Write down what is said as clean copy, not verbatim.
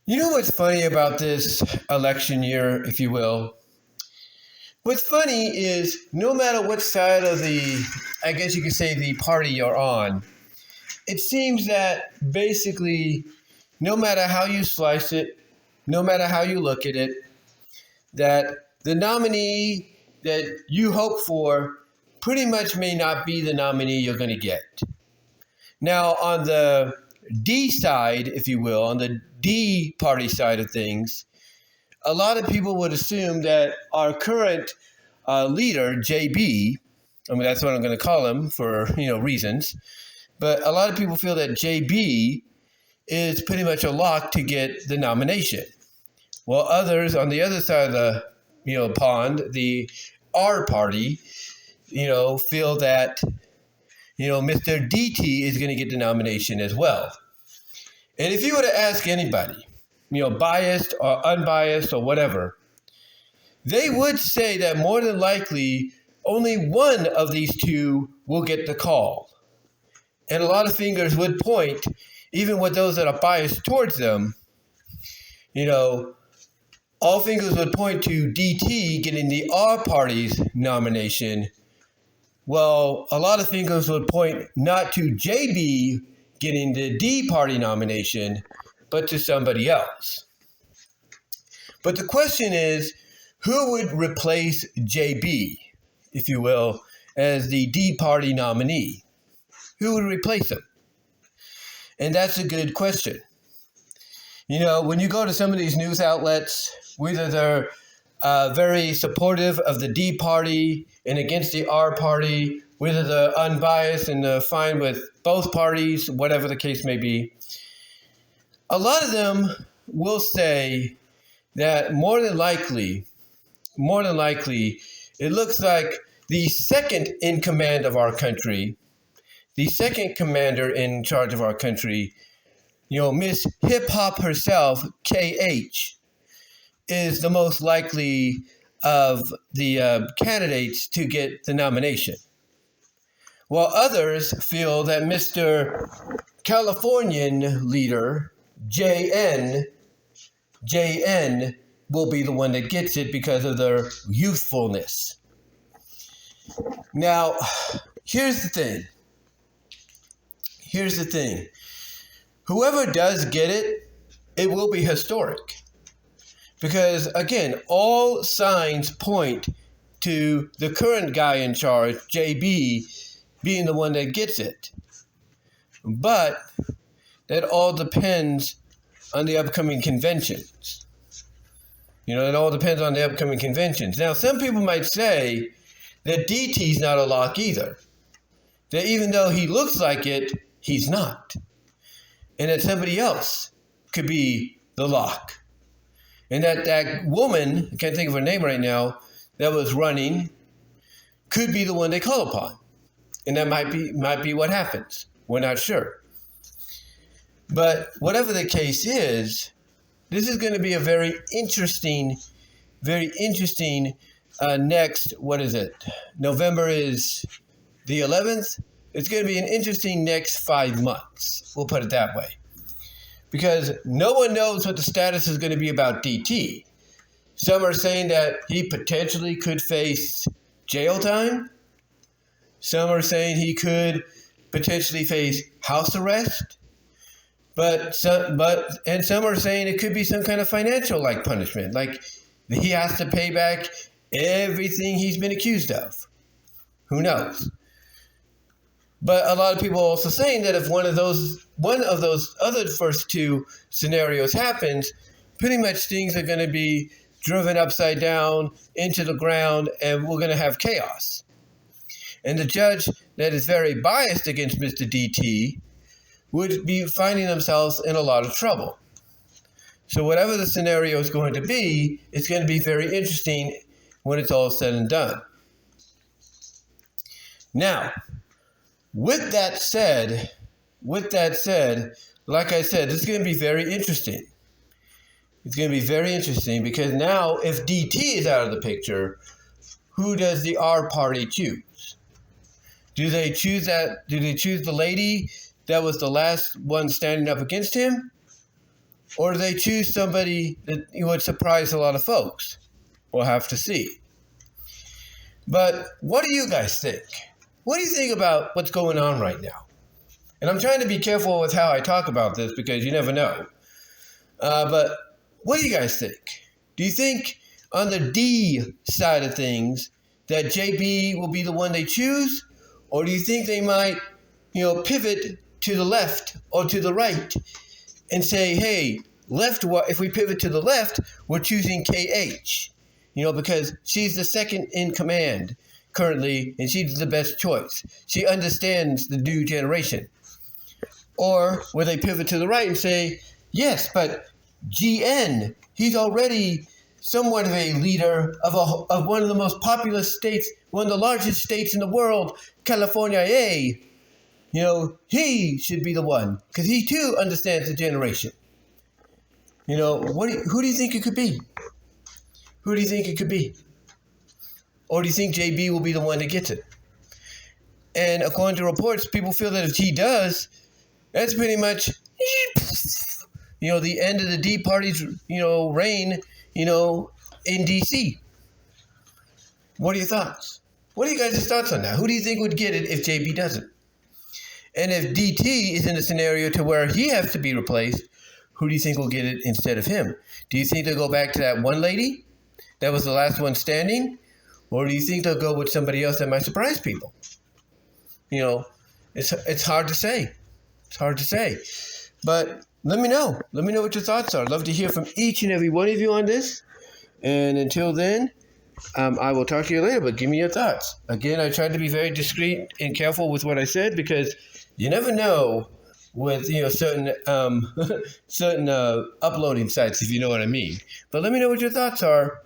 You know what's funny about this election year, if you will? What's funny is no matter what side of I guess you could say, the party you're on, it seems that basically, no matter how you slice it, no matter how you look at it, that the nominee that you hope for pretty much may not be the nominee you're going to get. Now, on the D side, if you will, on the D party side of things, a lot of people would assume that our current leader, JB, I mean, that's what I'm going to call him for, reasons, but a lot of people feel that JB is pretty much a lock to get the nomination. While others on the other side of the, pond, the R party, feel that, Mr. DT is going to get the nomination as well. And if you were to ask anybody, biased or unbiased or whatever, they would say that more than likely only one of these two will get the call. And a lot of fingers would point, even with those that are biased towards them, all fingers would point to DT getting the R party's nomination. Well, a lot of fingers would point not to JB getting the D party nomination, but to somebody else. But the question is, who would replace JB, if you will, as the D party nominee? Who would replace him? And that's a good question. When you go to some of these news outlets, whether they're very supportive of the D party and against the R party, whether they're unbiased and fine with both parties, whatever the case may be, a lot of them will say that more than likely, it looks like the second in command of our country, the second commander in charge of our country, Miss Hip Hop herself, KH, is the most likely of the candidates to get the nomination. While others feel that Mr. Californian leader, JN, will be the one that gets it because of their youthfulness. Now, here's the thing. Whoever does get it, it will be historic. Because, again, all signs point to the current guy in charge, JB, being the one that gets it. But that all depends on the upcoming conventions. It all depends on the upcoming conventions. Now, some people might say that DT's not a lock either. That even though he looks like it, he's not. And that somebody else could be the lock. And that woman, I can't think of her name right now, that was running, could be the one they call upon. And that might be what happens. We're not sure. But whatever the case is, this is going to be a very interesting next, what is it? November is the 11th. It's going to be an interesting next 5 months. We'll put it that way. Because no one knows what the status is going to be about DT. Some are saying that he potentially could face jail time. Some are saying he could potentially face house arrest. And some are saying it could be some kind of financial punishment. Like he has to pay back everything he's been accused of. Who knows? But a lot of people are also saying that if one of those other first two scenarios happens, pretty much things are going to be driven upside down into the ground, and we're going to have chaos. And the judge that is very biased against Mr. DT would be finding themselves in a lot of trouble. So whatever the scenario is going to be, it's going to be very interesting when it's all said and done. Now, with that said, like I said, this is going to be very interesting. It's going to be very interesting because now if DT is out of the picture, who does the R party choose? Do they choose the lady that was the last one standing up against him? or do they choose somebody that would surprise a lot of folks? We'll have to see. But what do you guys think? What do you think about what's going on right now? And I'm trying to be careful with how I talk about this because you never know. But what do you guys think? Do you think on the D side of things that JB will be the one they choose? Or do you think they might, pivot to the left or to the right and say, hey, if we pivot to the left, we're choosing KH, because she's the second in command currently and she's the best choice. She understands the new generation. Or will they pivot to the right and say, yes, but GN, he's already somewhat of a leader of one of the most populous states, one of the largest states in the world, California, he should be the one because he too understands the generation. Who do you think it could be? Who do you think it could be? Or do you think JB will be the one that gets it? And according to reports, people feel that if he does, that's pretty much, the end of the D party's, reign, in D.C. What are your thoughts? What are you guys' thoughts on that? Who do you think would get it if JB doesn't? And if DT is in a scenario to where he has to be replaced, who do you think will get it instead of him? Do you think they'll go back to that one lady that was the last one standing? Or do you think they'll go with somebody else that might surprise people? It's hard to say. It's hard to say. But let me know. Let me know what your thoughts are. I'd love to hear from each and every one of you on this. And until then, I will talk to you later, but give me your thoughts. Again, I tried to be very discreet and careful with what I said because you never know with certain certain uploading sites, if you know what I mean. But let me know what your thoughts are.